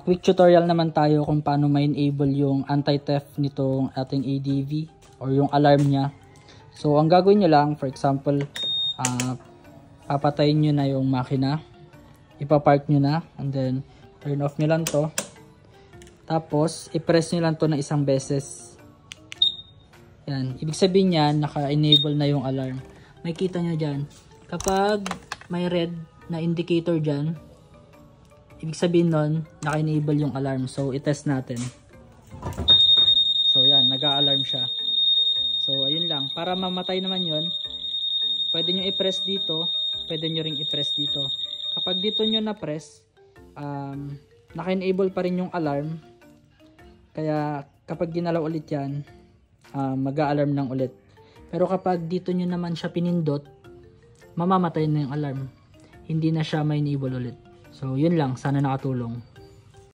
Quick tutorial naman tayo kung paano ma-enable yung anti-theft nitong ating ADV or yung alarm niya. So ang gagawin nyo lang, for example, papatayin nyo na yung makina, ipapark nyo na, and then turn off nyo lang to. Tapos i-press nyo lang to na isang beses. Yan, ibig sabihin yan, naka-enable na yung alarm. Makikita nyo dyan, kapag may red na indicator dyan, ibig sabihin nun, naka-enable yung alarm. So, i-test natin. So, yan, nag-a-alarm siya. So, ayun lang. Para mamatay naman yun, pwede nyo i-press dito, pwede nyo ring i-press dito. Kapag dito nyo na-press, naka-enable pa rin yung alarm. Kaya, kapag ginalaw ulit yan, mag-a-alarm lang ulit. Pero kapag dito nyo naman siya pinindot, mamamatay na yung alarm. Hindi na siya may enable ulit. So, yun lang. Sana nakatulong.